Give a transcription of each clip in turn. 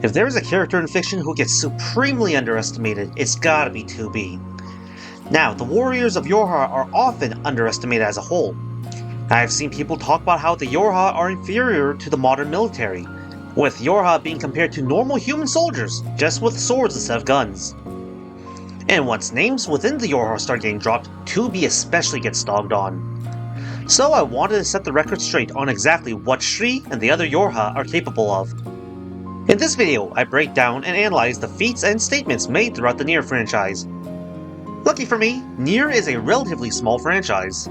If there is a character in fiction who gets supremely underestimated, it's gotta be 2B. Now, the warriors of Yorha are often underestimated as a whole. I've seen people talk about how the Yorha are inferior to the modern military, with Yorha being compared to normal human soldiers, just with swords instead of guns. And once names within the Yorha start getting dropped, 2B especially gets dogged on. So I wanted to set the record straight on exactly what Shri and the other Yorha are capable of. In this video, I break down and analyze the feats and statements made throughout the Nier franchise. Lucky for me, Nier is a relatively small franchise.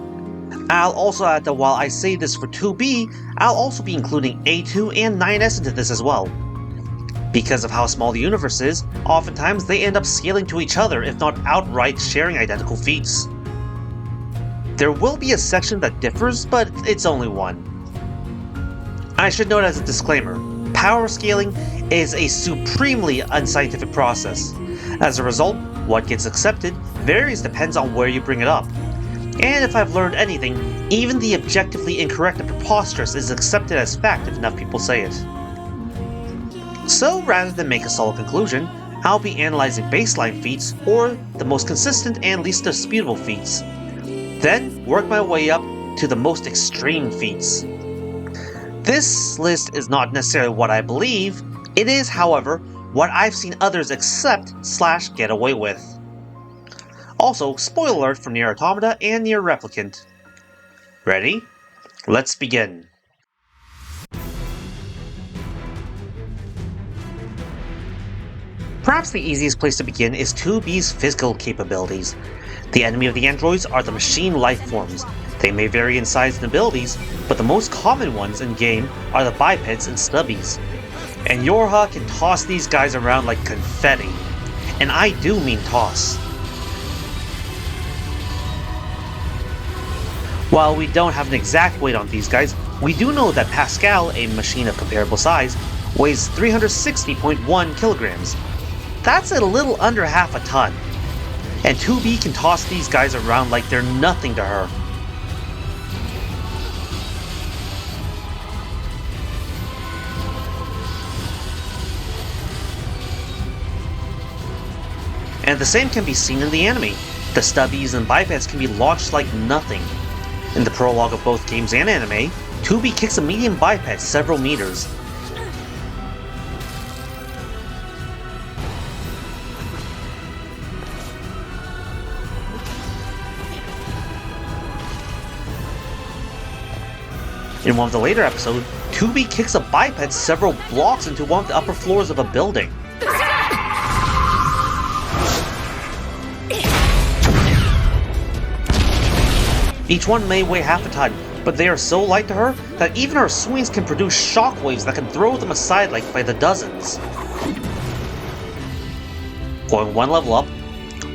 I'll also add that while I say this for 2B, I'll also be including A2 and 9S into this as well. Because of how small the universe is, oftentimes they end up scaling to each other if not outright sharing identical feats. There will be a section that differs, but it's only one. I should note as a disclaimer, power scaling is a supremely unscientific process. As a result, what gets accepted varies depends on where you bring it up. And if I've learned anything, even the objectively incorrect and preposterous is accepted as fact if enough people say it. So rather than make a solid conclusion, I'll be analyzing baseline feats or the most consistent and least disputable feats. Then work my way up to the most extreme feats. This list is not necessarily what I believe, it is, however, what I've seen others accept/get away with. Also, spoiler alert for Nier Automata and Nier Replicant. Ready? Let's begin. Perhaps the easiest place to begin is 2B's physical capabilities. The enemy of the androids are the machine life forms. They may vary in size and abilities, but the most common ones in game are the bipeds and stubbies. And Yorha can toss these guys around like confetti. And I do mean toss. While we don't have an exact weight on these guys, we do know that Pascal, a machine of comparable size, weighs 360.1 kilograms. That's a little under half a ton. And 2B can toss these guys around like they're nothing to her. And the same can be seen in the anime. The stubbies and bipeds can be launched like nothing. In the prologue of both games and anime, 2B kicks a medium biped several meters. In one of the later episodes, 2B kicks a biped several blocks into one of the upper floors of a building. Each one may weigh half a ton, but they are so light to her that even her swings can produce shockwaves that can throw them aside like by the dozens. Going one level up,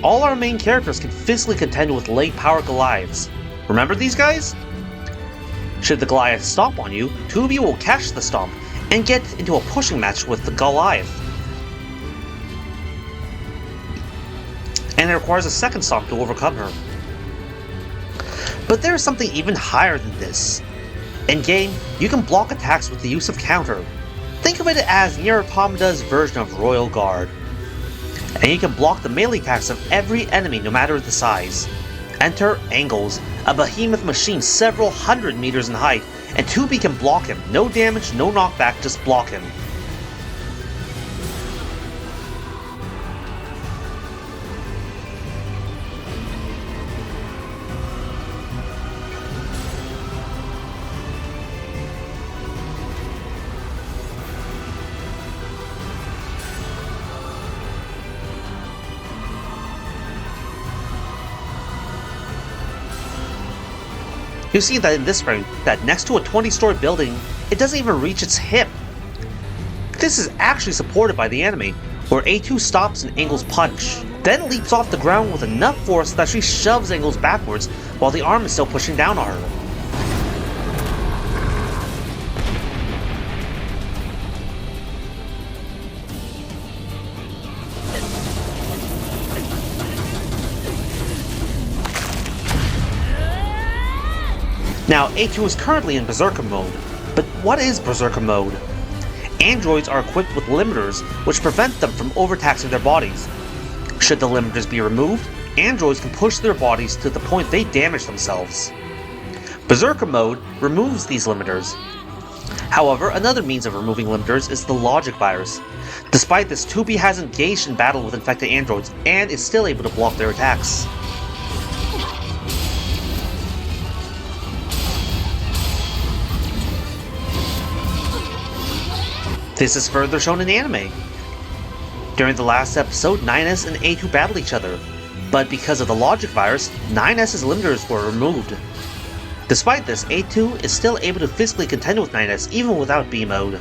all our main characters can physically contend with late power Goliaths. Remember these guys? Should the Goliath stomp on you, 2B will catch the stomp and get into a pushing match with the Goliath. And it requires a second stomp to overcome her. But there is something even higher than this. In game, you can block attacks with the use of counter. Think of it as Nier Automata's version of Royal Guard. And you can block the melee attacks of every enemy no matter the size. Enter Angles, a behemoth machine several hundred meters in height, and 2B can block him. No damage, no knockback, just block him. You see that in this frame, that next to a 20-story building, it doesn't even reach its hip. This is actually supported by the anime, where A2 stops an Angle's punch, then leaps off the ground with enough force that she shoves Angles backwards while the arm is still pushing down on her. Now, A2 is currently in Berserker mode, but what is Berserker mode? Androids are equipped with limiters which prevent them from overtaxing their bodies. Should the limiters be removed, androids can push their bodies to the point they damage themselves. Berserker mode removes these limiters. However, another means of removing limiters is the logic virus. Despite this, 2B has engaged in battle with infected androids and is still able to block their attacks. This is further shown in anime. During the last episode, 9S and A2 battled each other, but because of the logic virus, 9S's limiters were removed. Despite this, A2 is still able to physically contend with 9S even without B mode.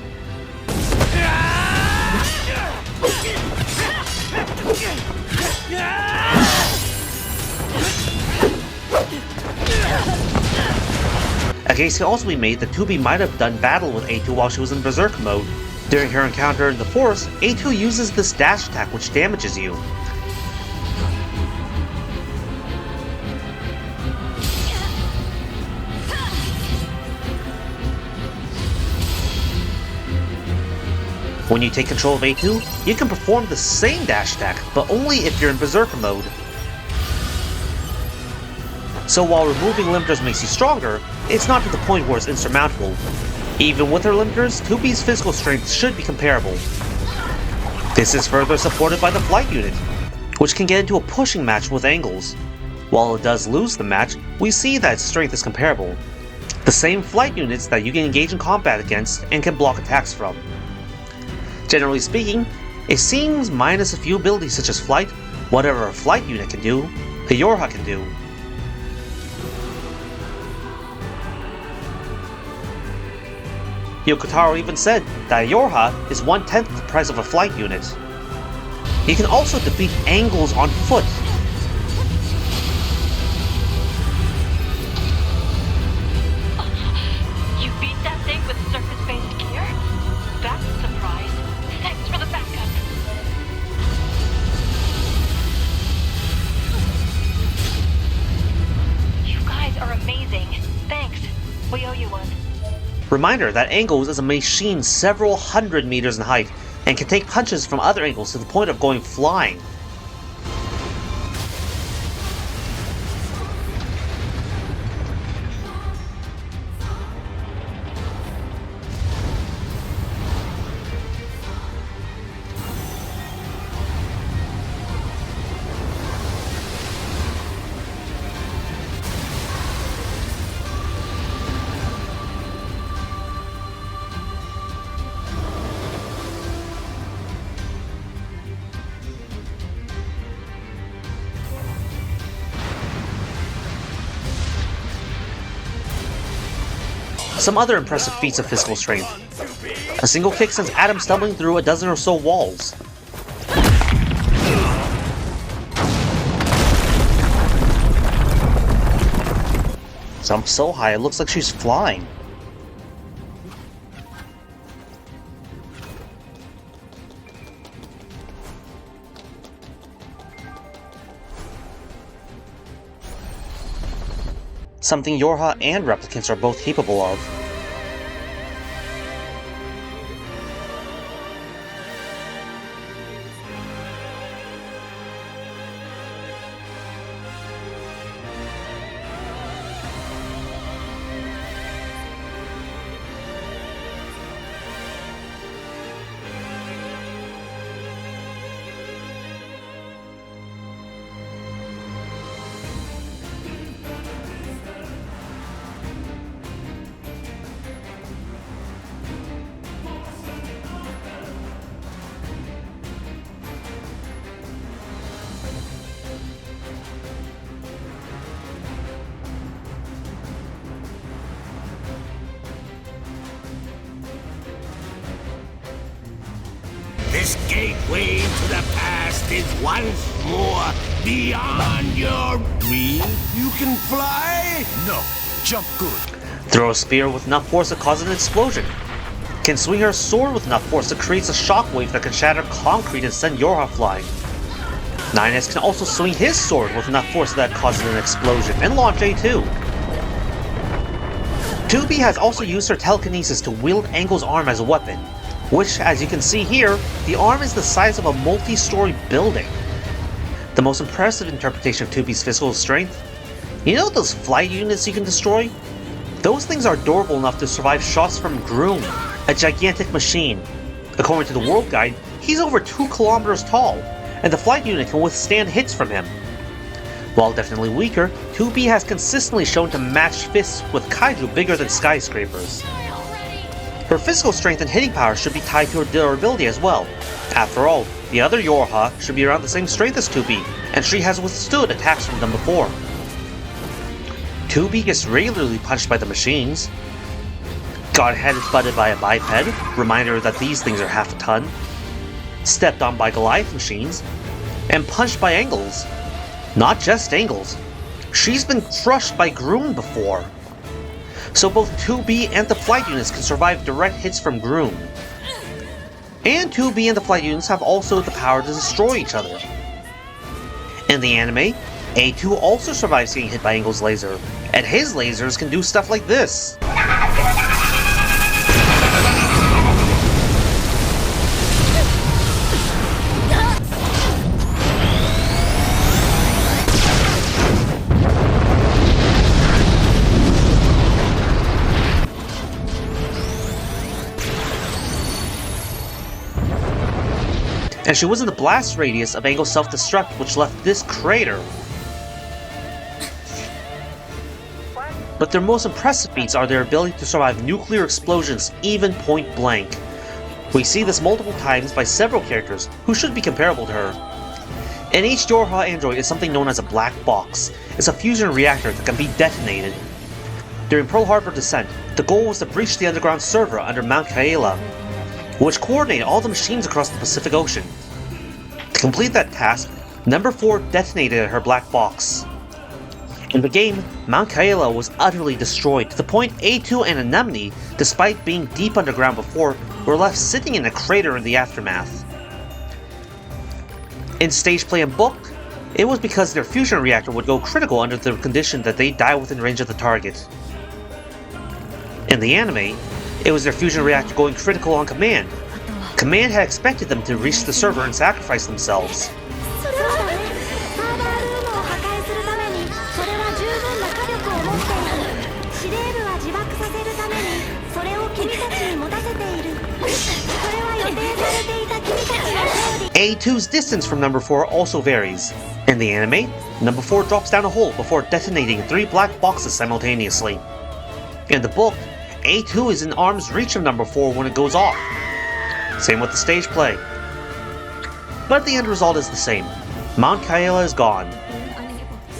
A case can also be made that 2B might have done battle with A2 while she was in Berserker mode. During her encounter in the forest, A2 uses this dash attack which damages you. When you take control of A2, you can perform the same dash attack, but only if you're in Berserker mode. So while removing limiters makes you stronger, it's not to the point where it's insurmountable. Even with her limiters, 2B's physical strength should be comparable. This is further supported by the flight unit, which can get into a pushing match with angles. While it does lose the match, we see that its strength is comparable. The same flight units that you can engage in combat against and can block attacks from. Generally speaking, it seems minus a few abilities such as flight, whatever a flight unit can do, the Yorha can do. Yokotaro even said that a Yorha is 1/10 the price of a flight unit. You can also defeat angles on foot. You beat that thing with surface-based gear? That's a surprise. Thanks for the backup. You guys are amazing. Thanks. We owe you one. Reminder that Angles is a machine several hundred meters in height and can take punches from other angles to the point of going flying. Some other impressive feats of physical strength. A single kick sends Adam stumbling through a dozen or so walls. Jumps so high it looks like she's flying. Something Yorha and replicants are both capable of. This gateway to the past is once more beyond your reach. You can fly? No. Jump good. Throw a spear with enough force to cause an explosion. Can swing her sword with enough force to create a shockwave that can shatter concrete and send Yorha flying. 9S can also swing his sword with enough force that causes an explosion and launch A2. 2B has also used her telekinesis to wield Angle's arm as a weapon. which, as you can see here, the arm is the size of a multi-story building. The most impressive interpretation of 2B's physical strength? You know those flight units you can destroy? Those things are durable enough to survive shots from Groom, a gigantic machine. According to the World Guide, he's over 2 kilometers tall, and the flight unit can withstand hits from him. While definitely weaker, 2B has consistently shown to match fists with kaiju bigger than skyscrapers. Her physical strength and hitting power should be tied to her durability as well. After all, the other Yorha should be around the same strength as 2B, and she has withstood attacks from them before. 2B gets regularly punched by the machines, got head-butted by a biped, reminder that these things are half a ton, stepped on by Goliath machines, and punched by Angles. Not just Angles. She's been crushed by Groom before. So both 2B and the flight units can survive direct hits from Groom. And 2B and the flight units have also the power to destroy each other. In the anime, A2 also survives getting hit by Angle's laser, and his lasers can do stuff like this. And she was in the blast radius of Angle's self-destruct, which left this crater. But their most impressive feats are their ability to survive nuclear explosions, even point blank. We see this multiple times by several characters, who should be comparable to her. In each Yorha android is something known as a black box. It's a fusion reactor that can be detonated. During Pearl Harbor descent, the goal was to breach the underground server under Mount Kaela, which coordinated all the machines across the Pacific Ocean. To complete that task, Number 4 detonated her black box. In the game, Mount Kaela was utterly destroyed to the point A2 and Anemone, despite being deep underground before, were left sitting in a crater in the aftermath. In stage play and book, it was because their fusion reactor would go critical under the condition that they die within range of the target. In the anime, it was their fusion reactor going critical on Command. Command had expected them to reach the server and sacrifice themselves. A2's distance from number 4 also varies. In the anime, number 4 drops down a hole before detonating 3 black boxes simultaneously. In the book, A2 is in arm's reach of number 4 when it goes off. Same with the stage play. But the end result is the same. Mount Kaela is gone.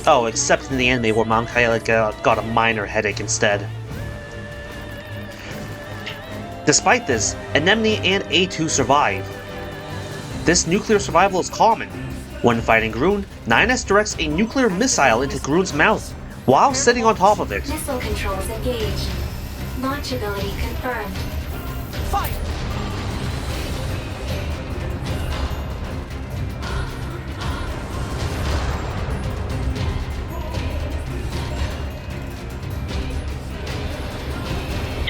Oh, except in the anime where Mount Kaela got a minor headache instead. Despite this, Anemone and A2 survive. This nuclear survival is common. When fighting Groon, 9S directs a nuclear missile into Groon's mouth, while sitting on top of it. Missile controls engaged. Launch ability confirmed. Fire!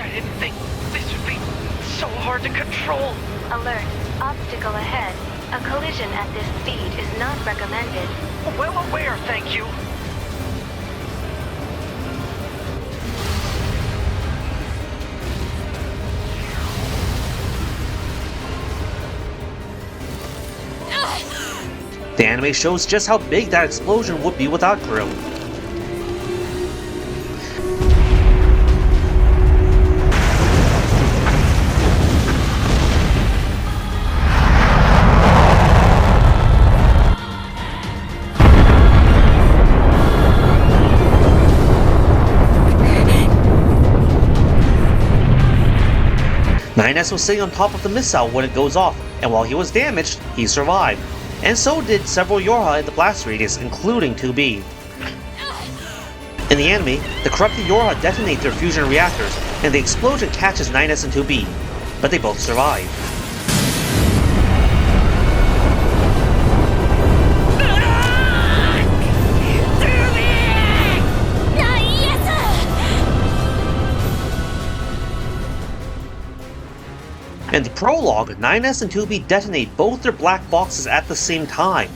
I didn't think this would be so hard to control. Alert. Obstacle ahead. A collision at this speed is not recommended. Well aware, thank you. The anime shows just how big that explosion would be without Grill. Nines was sitting on top of the missile when it goes off, and while he was damaged, he survived. And so did several Yorha in the blast radius, including 2B. In the anime, the corrupted Yorha detonate their fusion reactors, and the explosion catches 9S and 2B, but they both survive. In the prologue, 9S and 2B detonate both their black boxes at the same time.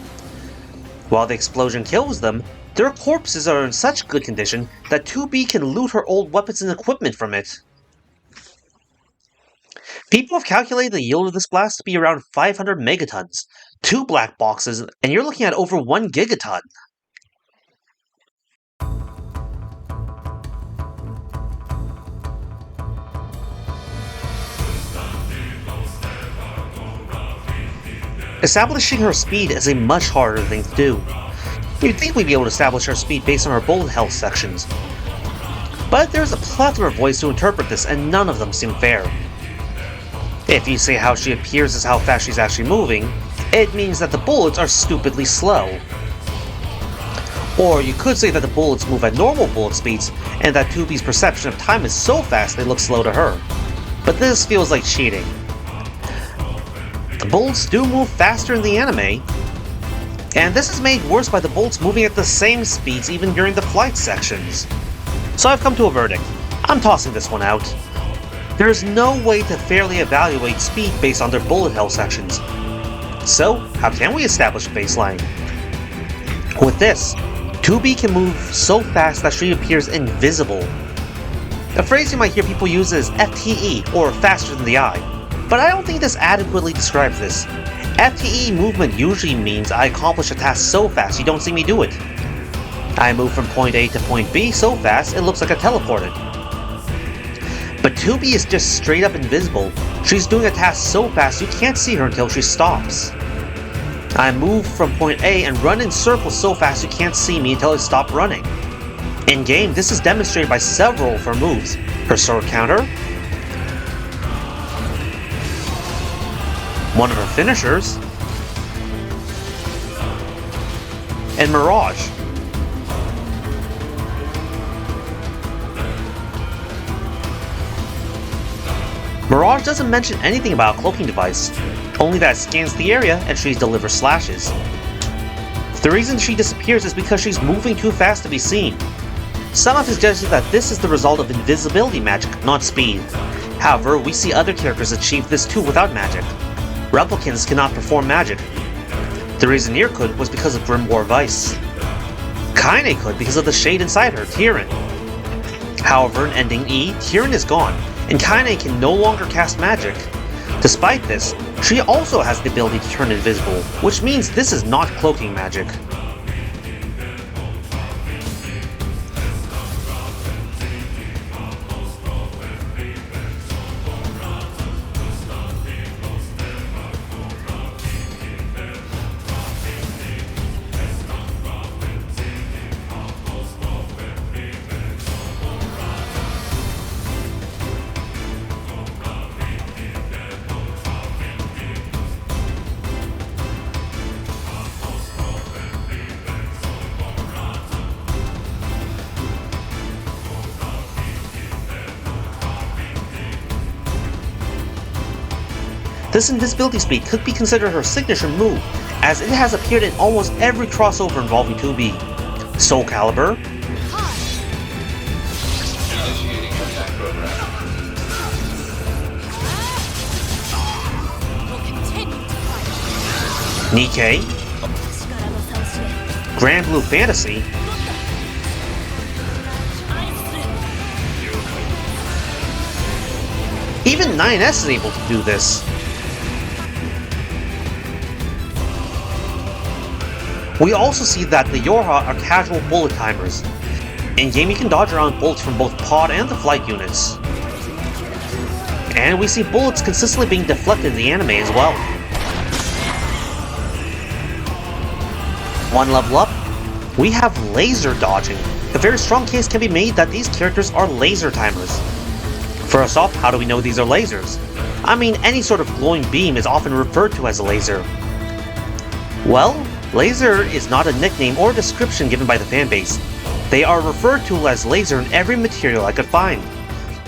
While the explosion kills them, their corpses are in such good condition that 2B can loot her old weapons and equipment from it. People have calculated the yield of this blast to be around 500 megatons, 2 black boxes, and you're looking at over 1 gigaton. Establishing her speed is a much harder thing to do. You'd think we'd be able to establish her speed based on her bullet health sections. But there's a plethora of ways to interpret this, and none of them seem fair. If you say how she appears is how fast she's actually moving, it means that the bullets are stupidly slow. Or you could say that the bullets move at normal bullet speeds, and that 2B's perception of time is so fast they look slow to her. But this feels like cheating. The bullets do move faster in the anime, and this is made worse by the bullets moving at the same speeds even during the flight sections. So I've come to a verdict. I'm tossing this one out. There is no way to fairly evaluate speed based on their bullet hell sections. So, how can we establish a baseline? With this, 2B can move so fast that she appears invisible. A phrase you might hear people use is FTE, or faster than the eye. But I don't think this adequately describes this. FTE movement usually means I accomplish a task so fast you don't see me do it. I move from point A to point B so fast it looks like I teleported. But 2B is just straight up invisible. She's doing a task so fast you can't see her until she stops. I move from point A and run in circles so fast you can't see me until I stop running. In game, this is demonstrated by several of her moves. Her sword counter, one of her finishers, and Mirage. Mirage doesn't mention anything about a cloaking device, only that it scans the area and she delivers slashes. The reason she disappears is because she's moving too fast to be seen. Some have suggested that this is the result of invisibility magic, not speed. However, we see other characters achieve this too without magic. Replicants cannot perform magic. The reason Nier could was because of Grimoire Vice. Kaine could because of the shade inside her, Tyrion. However, in ending E, Tyrion is gone, and Kaine can no longer cast magic. Despite this, she also has the ability to turn invisible, which means this is not cloaking magic. This invisibility speed could be considered her signature move, as it has appeared in almost every crossover involving 2B. Soul Calibur, Nikkei, Grand Blue Fantasy, even 9S is able to do this. We also see that the Yorha are casual bullet timers. In-game you can dodge around bullets from both pod and the flight units. And we see bullets consistently being deflected in the anime as well. One level up, we have laser dodging. A very strong case can be made that these characters are laser timers. First off, how do we know these are lasers? I mean, any sort of glowing beam is often referred to as a laser. Well, laser is not a nickname or description given by the fanbase. They are referred to as laser in every material I could find.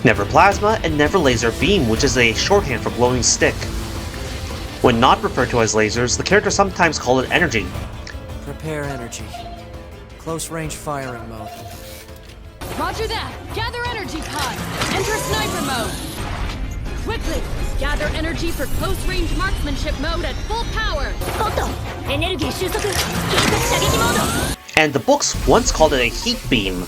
Never plasma and never laser beam, which is a shorthand for glowing stick. When not referred to as lasers, the characters sometimes call it energy. Prepare energy. Close range firing mode. Roger that! Gather energy pods! Enter sniper mode! Quickly! Gather energy for close-range marksmanship mode at full power. おっと、エネルギー収束。緊急射撃モード。 And the books once called it a heat beam.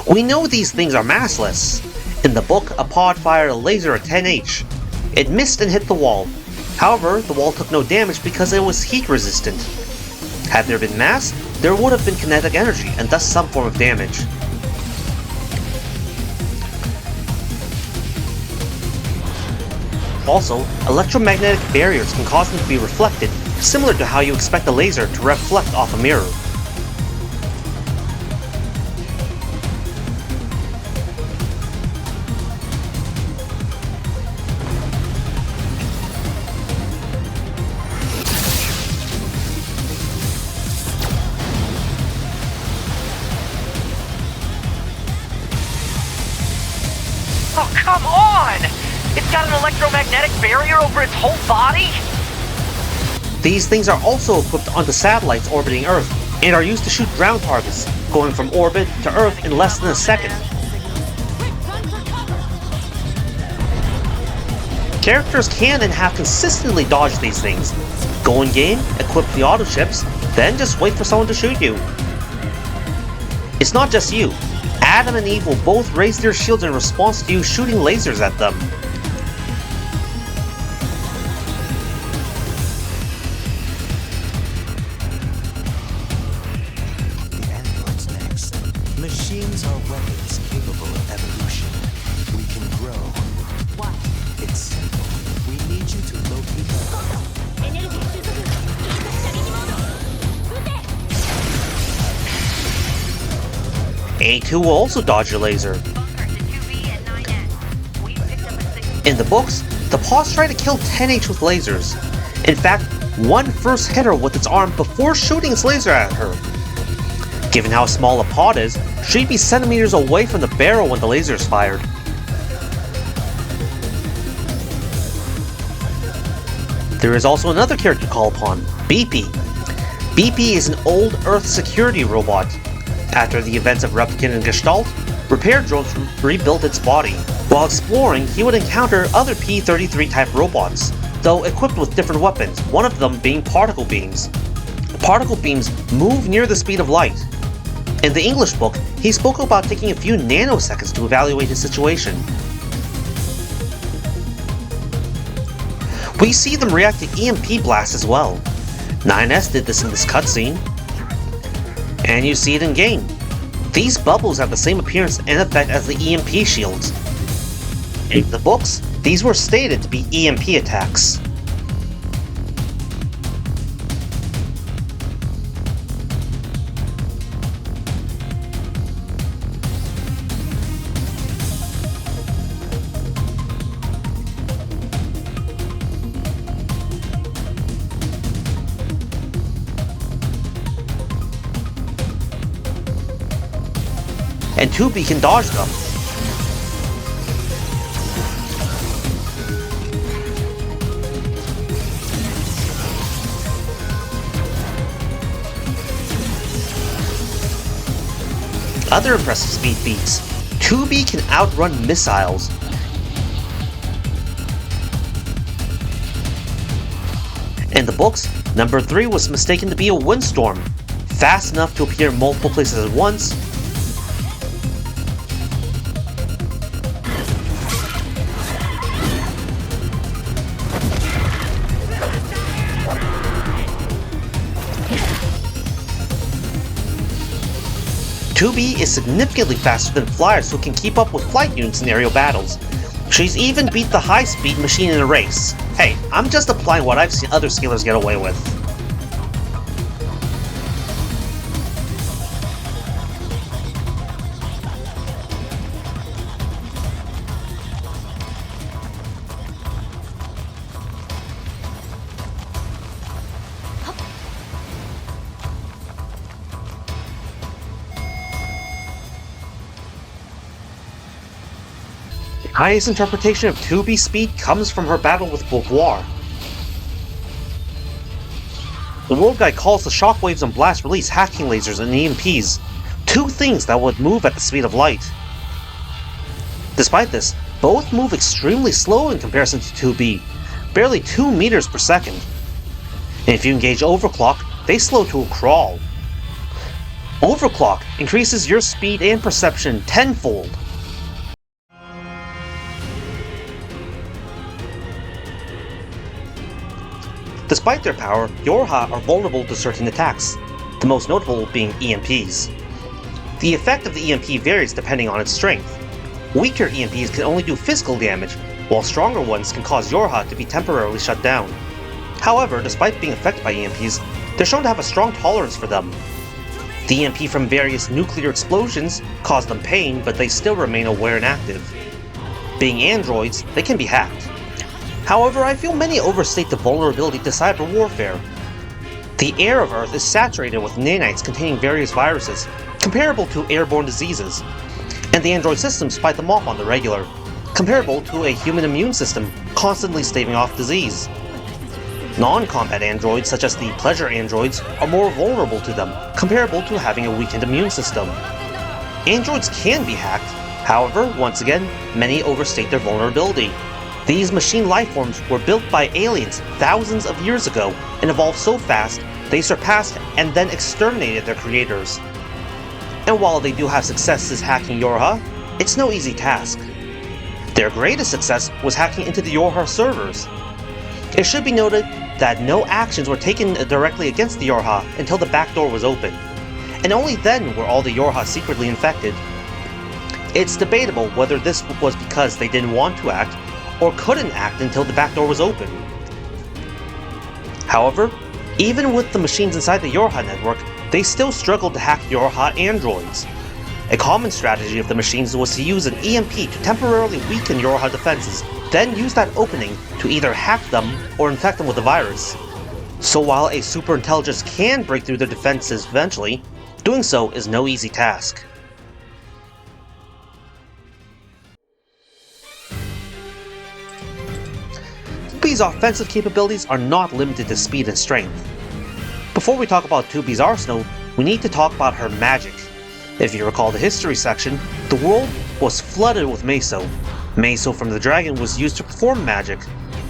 We know these things are massless. In the book, a pod fired a laser at 10H. It missed and hit the wall. However, the wall took no damage because it was heat resistant. Had there been mass, there would have been kinetic energy and thus some form of damage. Also, electromagnetic barriers can cause them to be reflected, similar to how you expect a laser to reflect off a mirror. Oh, come on! It's got an electromagnetic barrier over its whole body? These things are also equipped onto satellites orbiting Earth, and are used to shoot ground targets, going from orbit to Earth in less than a second. Characters can and have consistently dodged these things. Go in game, equip the auto ships, then just wait for someone to shoot you. It's not just you. Adam and Eve will both raise their shields in response to you shooting lasers at them. The androids next. Machines are weapons capable of evolution. We can grow. Why? It's simple. We need you to locate them. エネルギー収束。緊急射撃モード。撃て。 A2 will also dodge your laser. In the books, the pods try to kill 10H with lasers. In fact, one first hit her with its arm before shooting its laser at her. Given how small a pod is, she'd be centimeters away from the barrel when the laser is fired. There is also another character to call upon, BP. BP is an old Earth security robot. After the events of Replicant and Gestalt, repair drones rebuilt its body. While exploring, he would encounter other P-33 type robots, though equipped with different weapons, one of them being particle beams. Particle beams move near the speed of light. In the English book, he spoke about taking a few nanoseconds to evaluate his situation. We see them react to EMP blasts as well. 9S did this in this cutscene. And you see it in game. These bubbles have the same appearance and effect as the EMP shields. In the books, these were stated to be EMP attacks. And 2B can dodge them. Other impressive speed feats. 2B can outrun missiles. In the books, number 3 was mistaken to be a windstorm, fast enough to appear in multiple places at once. Tubi is significantly faster than Flyer, so can keep up with flight units in aerial battles. She's even beat the high-speed machine in a race. Hey, I'm just applying what I've seen other scalers get away with. The highest interpretation of 2B's speed comes from her battle with Beauvoir. The World Guide calls the shockwaves and blast release hacking lasers and EMPs, two things that would move at the speed of light. Despite this, both move extremely slow in comparison to 2B, barely 2 meters per second. And if you engage Overclock, they slow to a crawl. Overclock increases your speed and perception tenfold. Despite their power, yorha are vulnerable to certain attacks, the most notable being EMPs. The effect of the EMP varies depending on its strength. Weaker EMPs can only do physical damage, while stronger ones can cause yorha to be temporarily shut down. However, despite being affected by EMPs, they're shown to have a strong tolerance for them. The EMP from various nuclear explosions cause them pain, but they still remain aware and active. Being androids, they can be hacked. However, I feel many overstate the vulnerability to cyber warfare. The air of Earth is saturated with nanites containing various viruses, comparable to airborne diseases, and the android systems fight them off on the regular, comparable to a human immune system constantly staving off disease. Non-combat androids, such as the pleasure androids, are more vulnerable to them, comparable to having a weakened immune system. Androids can be hacked, however, once again, many overstate their vulnerability. These machine lifeforms were built by aliens thousands of years ago and evolved so fast they surpassed and then exterminated their creators. And while they do have successes hacking yorha, it's no easy task. Their greatest success was hacking into the yorha servers. It should be noted that no actions were taken directly against the yorha until the back door was open, and only then were all the yorha secretly infected. It's debatable whether this was because they didn't want to act or couldn't act until the back door was open. However, even with the machines inside the yorha network, they still struggled to hack yorha androids. A common strategy of the machines was to use an EMP to temporarily weaken yorha defenses, then use that opening to either hack them or infect them with a virus. So while a superintelligence can break through their defenses eventually, doing so is no easy task. Tubi's offensive capabilities are not limited to speed and strength. Before we talk about Tubi's arsenal, we need to talk about her magic. If you recall the history section, the world was flooded with Meso. Meso from the dragon was used to perform magic,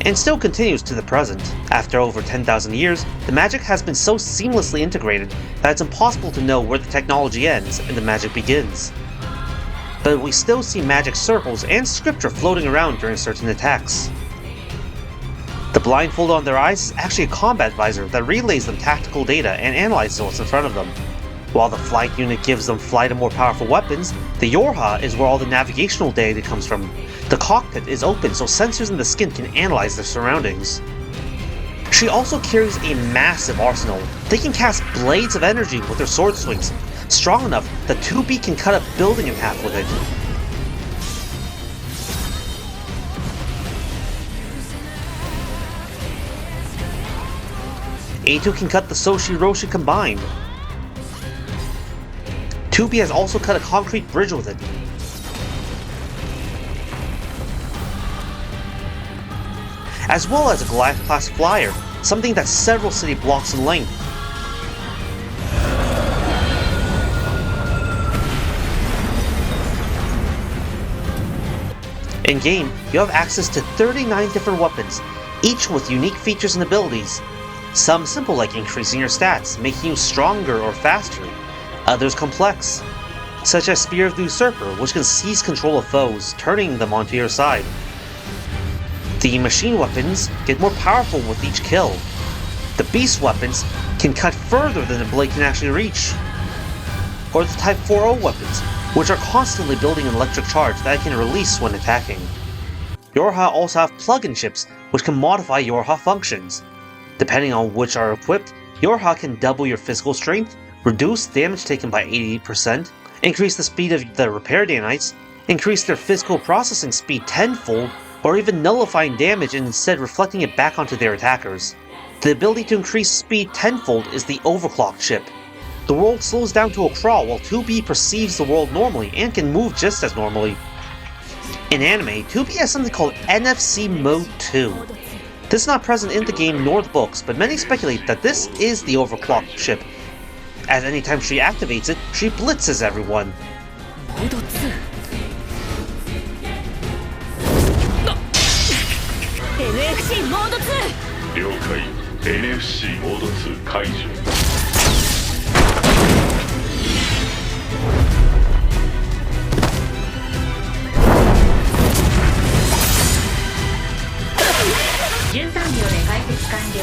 and still continues to the present. After over 10,000 years, the magic has been so seamlessly integrated that it's impossible to know where the technology ends and the magic begins. But we still see magic circles and scripture floating around during certain attacks. The blindfold on their eyes is actually a combat visor that relays them tactical data and analyzes what's in front of them. While the flight unit gives them flight and more powerful weapons, the yorha is where all the navigational data comes from. The cockpit is open so sensors in the skin can analyze their surroundings. She also carries a massive arsenal. They can cast blades of energy with their sword swings, strong enough that 2B can cut a building in half with it. A2 can cut the Soshi Roshi combined. 2B has also cut a concrete bridge with it. As well as a Goliath-class flyer, something that's several city blocks in length. In-game, you have access to 39 different weapons, each with unique features and abilities. Some simple like increasing your stats, making you stronger or faster. Others complex, such as Spear of the Usurper, which can seize control of foes, turning them onto your side. The machine weapons get more powerful with each kill. The beast weapons can cut further than the blade can actually reach. Or the Type 4O weapons, which are constantly building an electric charge that it can release when attacking. Yorha also have plug-in chips, which can modify Yorha functions. Depending on which are equipped, Yorha can double your physical strength, reduce damage taken by 80%, increase the speed of the repair nanites, increase their physical processing speed tenfold, or even nullifying damage and instead reflecting it back onto their attackers. The ability to increase speed tenfold is the overclock chip. The world slows down to a crawl while 2B perceives the world normally and can move just as normally. In anime, 2B has something called NFC Mode 2. This is not present in the game nor the books, but many speculate that this is the overclock chip, as anytime she activates it, she blitzes everyone. NFC モード2。了解 NFC モード2解除。13秒で解析完了。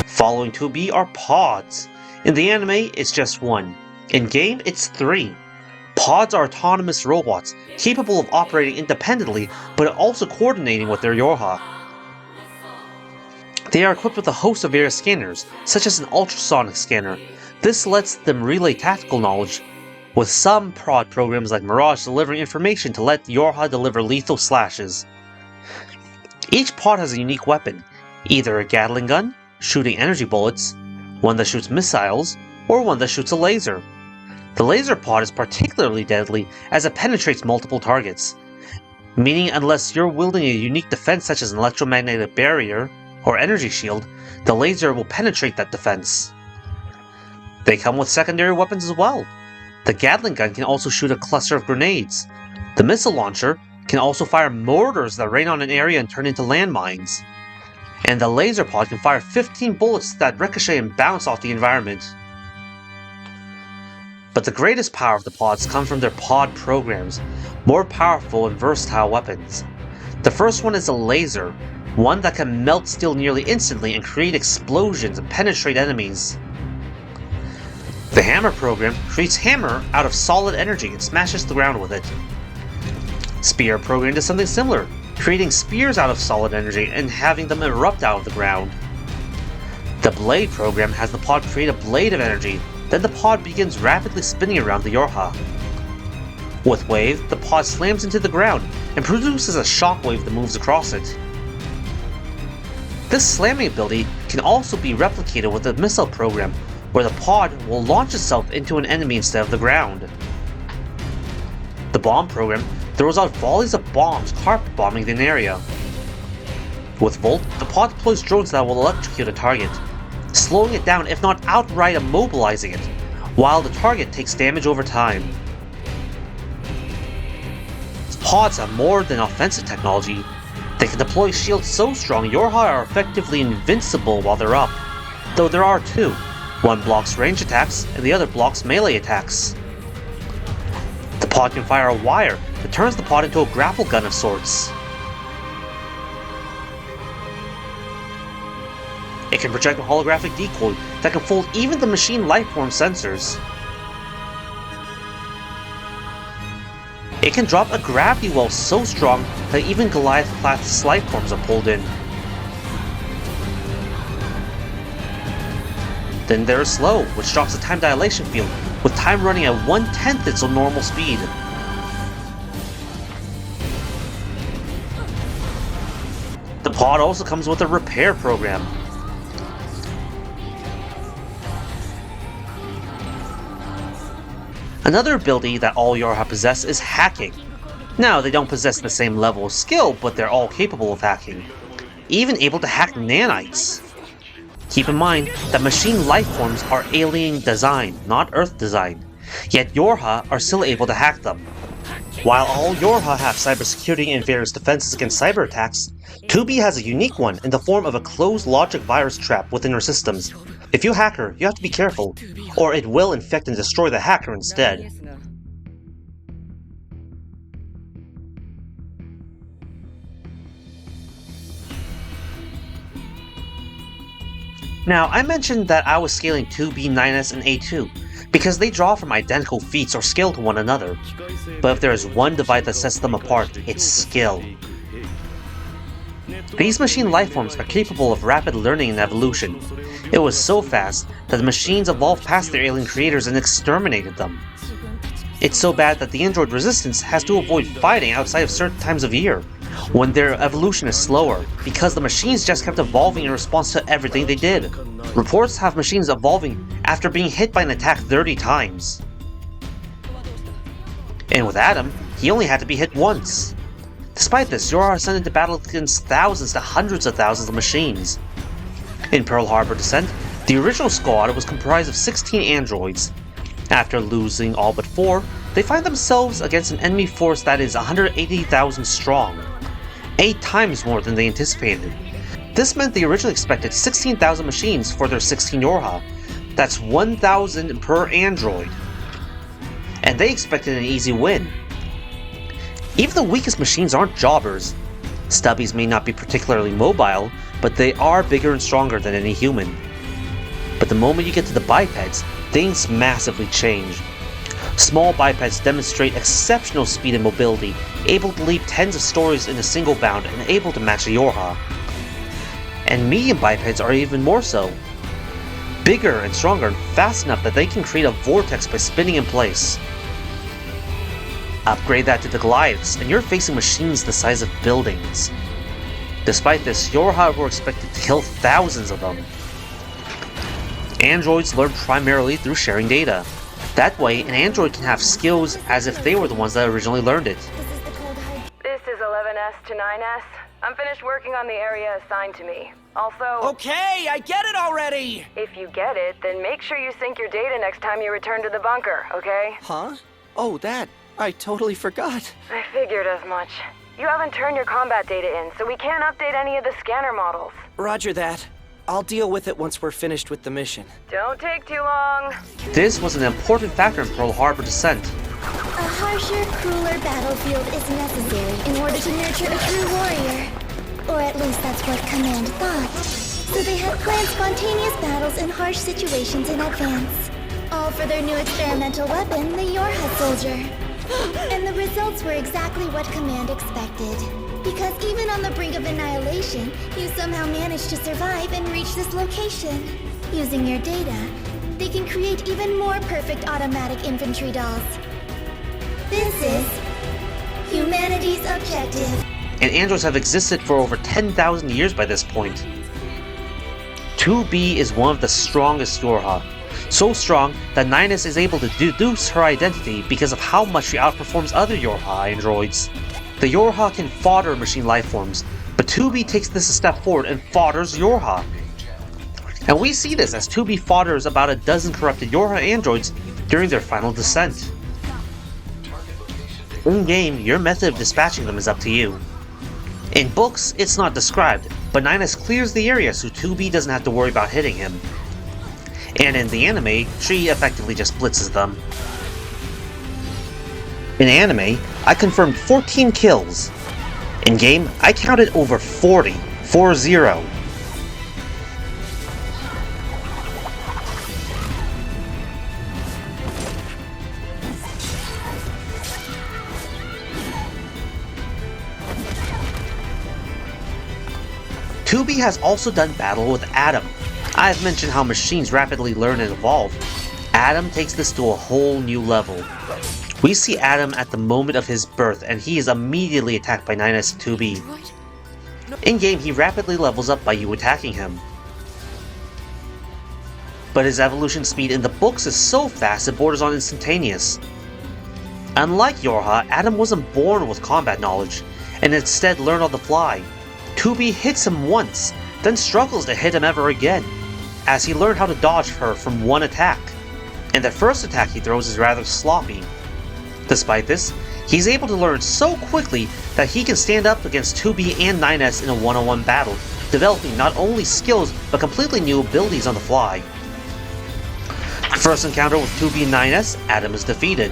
Following 2B are pods. In the anime, it's just one. In game, it's 3. Pods are autonomous robots, capable of operating independently, but also coordinating with their yorha. They are equipped with a host of various scanners, such as an ultrasonic scanner. This lets them relay tactical knowledge, with some prod programs like Mirage delivering information to let yorha deliver lethal slashes. Each pod has a unique weapon, either a Gatling gun, shooting energy bullets, one that shoots missiles, or one that shoots a laser. The laser pod is particularly deadly as it penetrates multiple targets, meaning unless you're wielding a unique defense such as an electromagnetic barrier or energy shield, the laser will penetrate that defense. They come with secondary weapons as well. The Gatling gun can also shoot a cluster of grenades. The missile launcher can also fire mortars that rain on an area and turn into landmines. And the laser pod can fire 15 bullets that ricochet and bounce off the environment. But the greatest power of the pods come from their pod programs, more powerful and versatile weapons. The first one is a laser, one that can melt steel nearly instantly and create explosions and penetrate enemies. The hammer program creates hammer out of solid energy and smashes the ground with it. Spear program does something similar, creating spears out of solid energy and having them erupt out of the ground. The blade program has the pod create a blade of energy, then the pod begins rapidly spinning around the yorha. With wave, the pod slams into the ground and produces a shockwave that moves across it. This slamming ability can also be replicated with the missile program, where the pod will launch itself into an enemy instead of the ground. The bomb program throws out volleys of bombs carpet bombing an area. With Volt, the pod deploys drones that will electrocute a target, slowing it down if not outright immobilizing it, while the target takes damage over time. Pods have more than offensive technology. They can deploy shields so strong yorha are effectively invincible while they're up, though there are two. One blocks range attacks and the other blocks melee attacks. The pod can fire a wire that turns the pod into a grapple gun of sorts. It can project a holographic decoy that can fool even the machine lifeform sensors. It can drop a gravity well so strong that even Goliath-class lifeforms are pulled in. Then there is Slow, which drops a time dilation field, with time running at 1/10 its normal speed. The pod also comes with a repair program. Another ability that all yorha possess is hacking. Now, they don't possess the same level of skill, but they're all capable of hacking. Even able to hack nanites. Keep in mind that machine lifeforms are alien design, not Earth design, yet yorha are still able to hack them. While all yorha have cybersecurity and various defenses against cyber attacks, 2B has a unique one in the form of a closed logic virus trap within her systems. If you hack her, you have to be careful, or it will infect and destroy the hacker instead. Now, I mentioned that I was scaling 2B, 9S, and A2, because they draw from identical feats or scale to one another. But if there is one divide that sets them apart, it's skill. These machine lifeforms are capable of rapid learning and evolution. It was so fast that the machines evolved past their alien creators and exterminated them. It's so bad that the android resistance has to avoid fighting outside of certain times of year, when their evolution is slower, because the machines just kept evolving in response to everything they did. Reports have machines evolving after being hit by an attack 30 times. And with Adam, he only had to be hit once. Despite this, yorha are sent into battle against thousands to hundreds of thousands of machines. In Pearl Harbor Descent, the original squad was comprised of 16 androids. After losing all but 4, they find themselves against an enemy force that is 180,000 strong, 8 times more than they anticipated. This meant they originally expected 16,000 machines for their 16 yorha. That's 1,000 per android. And they expected an easy win. Even the weakest machines aren't jobbers. Stubbies may not be particularly mobile, but they are bigger and stronger than any human. But the moment you get to the bipeds, things massively change. Small bipeds demonstrate exceptional speed and mobility, able to leap tens of stories in a single bound and able to match a yorha. And medium bipeds are even more so. Bigger and stronger and fast enough that they can create a vortex by spinning in place. Upgrade that to the Goliaths, and you're facing machines the size of buildings. Despite this, yorha were expected to kill thousands of them. Androids learn primarily through sharing data. That way, an android can have skills as if they were the ones that originally learned it. This is 11S to 9S. I'm finished working on the area assigned to me. Also... Okay, I get it already! If you get it, then make sure you sync your data next time you return to the bunker, okay? Huh? Oh, that. I totally forgot. I figured as much. You haven't turned your combat data in, so we can't update any of the scanner models. Roger that. I'll deal with it once we're finished with the mission. Don't take too long. This was an important factor in Pearl Harbor descent. A harsher, crueler battlefield is necessary in order to nurture a true warrior. Or at least that's what Command thought. So they had planned spontaneous battles in harsh situations in advance. All for their new experimental weapon, the yorha soldier. And the results were exactly what Command expected. Because even on the brink of annihilation, you somehow managed to survive and reach this location. Using your data, they can create even more perfect automatic infantry dolls. This is humanity's objective. And androids have existed for over 10,000 years by this point. 2B is one of the strongest yorha. So strong that 9S is able to deduce her identity because of how much she outperforms other yorha androids. The yorha can fodder machine lifeforms, but 2B takes this a step forward and fodders yorha. And we see this as 2B fodders about a dozen corrupted yorha androids during their final descent. In-game, your method of dispatching them is up to you. In books, it's not described, but 9S clears the area so 2B doesn't have to worry about hitting him. And in the anime, she effectively just blitzes them. In anime, I confirmed 14 kills. In game, I counted over 40. 4-0. Tubi has also done battle with Adam. I've mentioned how machines rapidly learn and evolve. Adam takes this to a whole new level. We see Adam at the moment of his birth, and he is immediately attacked by 9S and 2B. In-game, he rapidly levels up by you attacking him. But his evolution speed in the books is so fast it borders on instantaneous. Unlike Yorha, Adam wasn't born with combat knowledge, and instead learned on the fly. 2B hits him once, then struggles to hit him ever again, as he learned how to dodge her from one attack, and the first attack he throws is rather sloppy. Despite this, he's able to learn so quickly that he can stand up against 2B and 9S in a one-on-one battle, developing not only skills but completely new abilities on the fly. First encounter with 2B and 9S, Adam is defeated.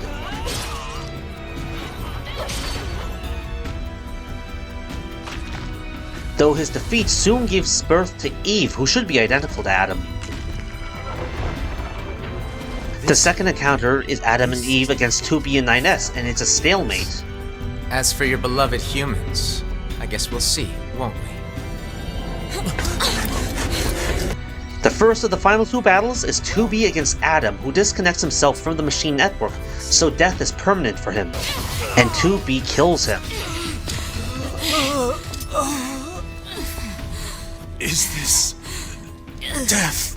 Though his defeat soon gives birth to Eve, who should be identical to Adam. The second encounter is Adam and Eve against 2B and 9S, and it's a stalemate. As for your beloved humans, I guess we'll see, won't we? The first of the final two battles is 2B against Adam, who disconnects himself from the machine network, so death is permanent for him, and 2B kills him. Is this death?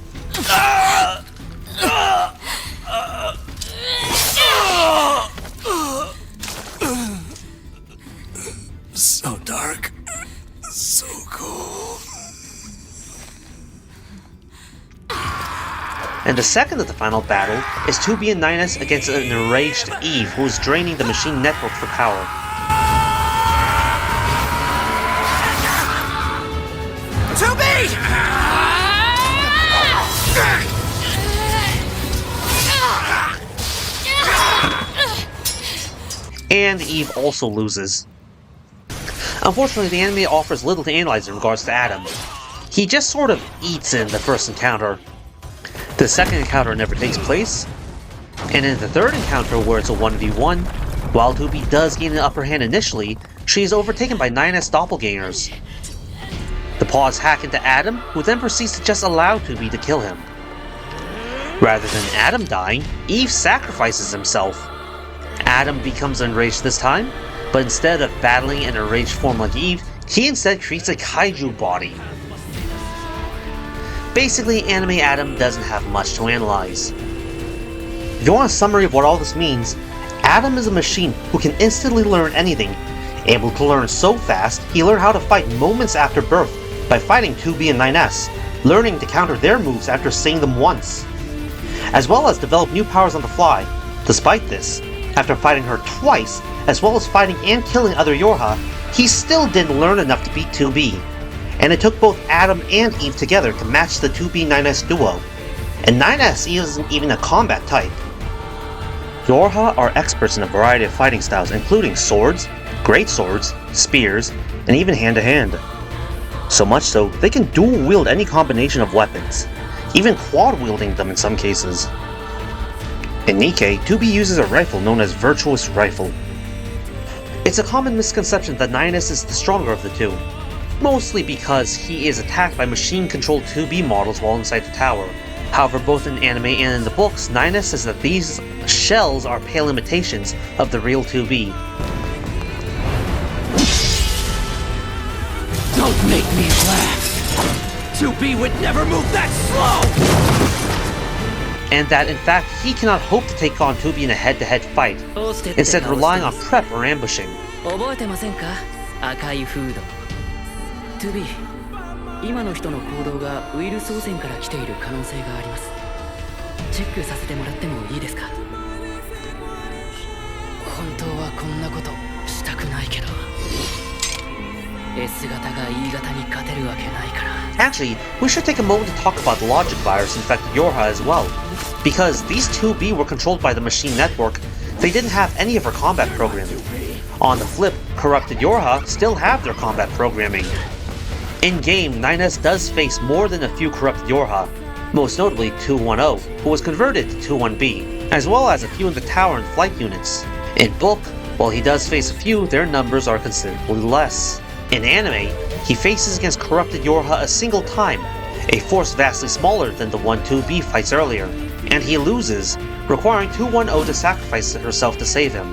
So dark, so cold. And the second of the final battle is 2B and 9S against an enraged Eve who is draining the machine network for power. And Eve also loses. Unfortunately, the anime offers little to analyze in regards to Adam. He just sort of eats in the first encounter. The second encounter never takes place, and in the third encounter where it's a 1v1, while 2B does gain an upper hand initially, she is overtaken by 9S doppelgangers. The pods hack into Adam, who then proceeds to just allow 2B to kill him. Rather than Adam dying, Eve sacrifices himself. Adam becomes enraged this time, but instead of battling in a enraged form like Eve, he instead creates a kaiju body. Basically, anime Adam doesn't have much to analyze. If you want a summary of what all this means, Adam is a machine who can instantly learn anything. Able to learn so fast, he learned how to fight moments after birth by fighting 2B and 9S, learning to counter their moves after seeing them once, as well as develop new powers on the fly. Despite this, after fighting her twice, as well as fighting and killing other Yorha, he still didn't learn enough to beat 2B, and it took both Adam and Eve together to match the 2B-9S duo, and 9S isn't even a combat type. Yorha are experts in a variety of fighting styles, including swords, great swords, spears, and even hand-to-hand. So much so, they can dual-wield any combination of weapons, even quad-wielding them in some cases. In Nikkei, 2B uses a rifle known as Virtuous Rifle. It's a common misconception that 9S is the stronger of the two, mostly because he is attacked by machine-controlled 2B models while inside the tower. However, both in anime and in the books, 9S says that these shells are pale imitations of the real 2B. Don't make me laugh! 2B would never move that slow! And that in fact he cannot hope to take on 2B in a head-to-head fight, instead relying on prep or ambushing. 2B、今の人の行動がウイルス汚染から来ている可能性があります。チェックさせてもらってもいいですか？本当はこんなことしたくないけど、S 型が E 型に勝てるわけないから。Actually, we should take a moment to talk about the logic virus infected Yorha as well. Because these 2B were controlled by the machine network, they didn't have any of her combat programming. On the flip, corrupted Yorha still have their combat programming. In-game, 9S does face more than a few corrupted Yorha, most notably 210, who was converted to 21B, as well as a few in the tower and flight units. In book, while he does face a few, their numbers are considerably less. In anime, he faces against corrupted Yorha a single time, a force vastly smaller than the one 2B fights earlier, and he loses, requiring 210 to sacrifice herself to save him.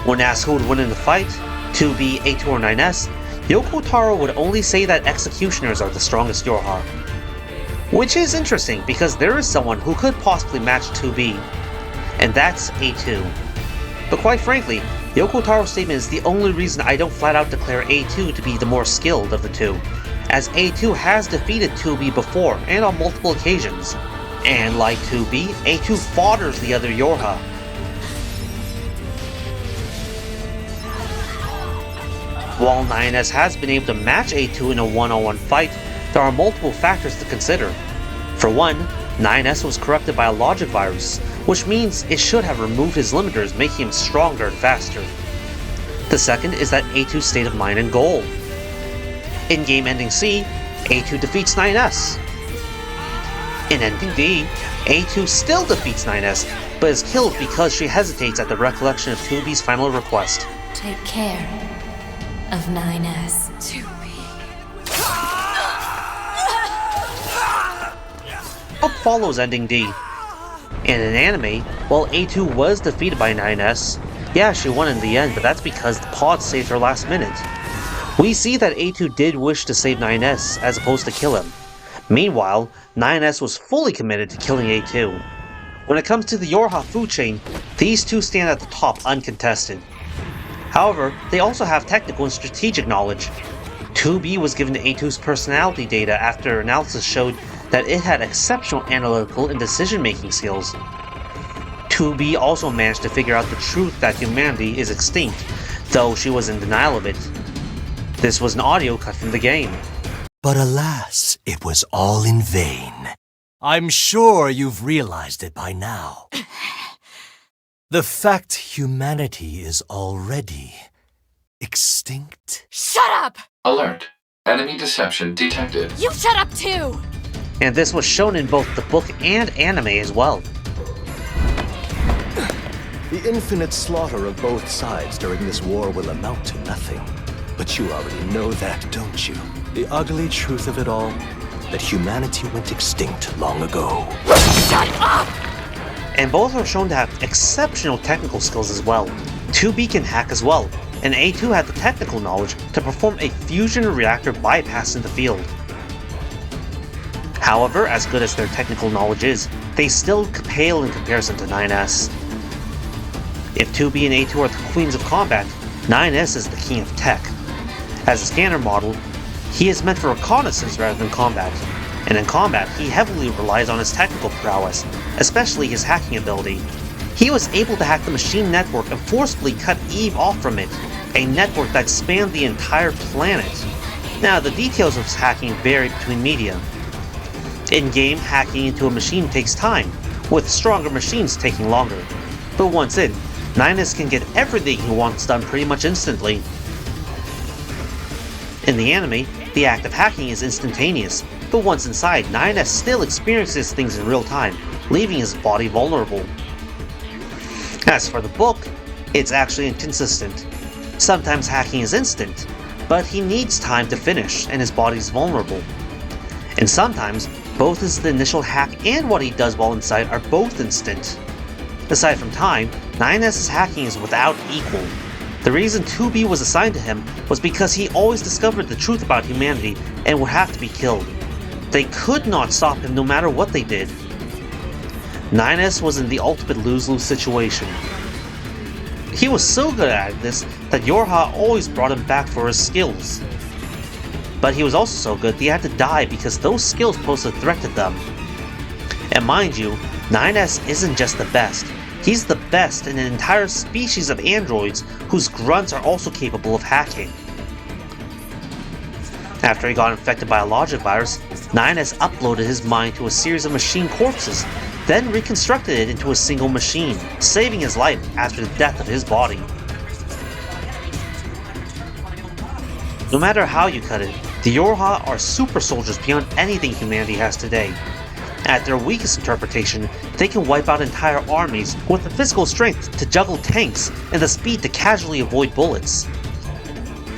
When asked who would win in the fight, 2B, A2 or 9S, Yoko Taro would only say that executioners are the strongest Yorha. Which is interesting because there is someone who could possibly match 2B, and that's A2. But quite frankly, Yoko Taro's statement is the only reason I don't flat out declare A2 to be the more skilled of the two, as A2 has defeated 2B before and on multiple occasions, and like 2B, A2 fodders the other Yorha. While 9S has been able to match A2 in a one-on-one fight, there are multiple factors to consider. For one, 9S was corrupted by a logic virus, which means it should have removed his limiters, making him stronger and faster. The second is that A2's state of mind and goal. In game ending C, A2 defeats 9S. In ending D, A2 still defeats 9S, but is killed because she hesitates at the recollection of 2B's final request. Take care of 9S. 2B. Book follows ending D. And in anime, while A2 was defeated by 9S, yeah, she won in the end, but that's because the pod saved her last minute. We see that A2 did wish to save 9S as opposed to kill him. Meanwhile, 9S was fully committed to killing A2. When it comes to the Yorha food chain, these two stand at the top uncontested. However, they also have technical and strategic knowledge. 2B was given A2's personality data after analysis showed that it had exceptional analytical and decision-making skills. 2B also managed to figure out the truth that humanity is extinct, though she was in denial of it. This was an audio cut from the game. But alas, it was all in vain. I'm sure you've realized it by now. The fact humanity is already extinct. Shut up! Alert. Enemy deception detected. You shut up too! And this was shown in both the book and anime as well. The infinite slaughter of both sides during this war will amount to nothing. But you already know that, don't you? The ugly truth of it all, that humanity went extinct long ago. Shut up! And both are shown to have exceptional technical skills as well. 2B can hack as well, and A2 had the technical knowledge to perform a fusion reactor bypass in the field. However, as good as their technical knowledge is, they still pale in comparison to 9S. If 2B and A2 are the queens of combat, 9S is the king of tech. As a scanner model, he is meant for reconnaissance rather than combat, and in combat he heavily relies on his technical prowess, especially his hacking ability. He was able to hack the machine network and forcibly cut Eve off from it, a network that spanned the entire planet. Now, the details of his hacking vary between media. In-game, hacking into a machine takes time, with stronger machines taking longer. But once in, 9S can get everything he wants done pretty much instantly. In the anime, the act of hacking is instantaneous, but once inside, 9S still experiences things in real time, leaving his body vulnerable. As for the book, it's actually inconsistent. Sometimes hacking is instant, but he needs time to finish and his body's vulnerable. And sometimes, both his initial hack and what he does while inside are both instant. Aside from time, 9S's hacking is without equal. The reason 2B was assigned to him was because he always discovered the truth about humanity and would have to be killed. They could not stop him no matter what they did. 9S was in the ultimate lose-lose situation. He was so good at this that Yorha always brought him back for his skills. But he was also so good that he had to die because those skills posed a threat to them. And mind you, 9S isn't just the best. He's the best in an entire species of androids whose grunts are also capable of hacking. After he got infected by a logic virus, 9S uploaded his mind to a series of machine corpses, then reconstructed it into a single machine, saving his life after the death of his body. No matter how you cut it, the Yorha are super soldiers beyond anything humanity has today. At their weakest interpretation, they can wipe out entire armies with the physical strength to juggle tanks and the speed to casually avoid bullets.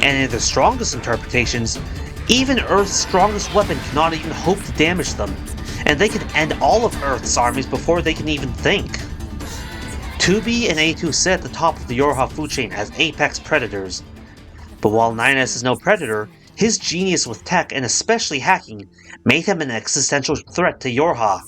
And in their strongest interpretations, even Earth's strongest weapon cannot even hope to damage them, and they can end all of Earth's armies before they can even think. 2B and A2 sit at the top of the Yorha food chain as apex predators. But while 9S is no predator, his genius with tech and especially hacking made him an existential threat to Yorha.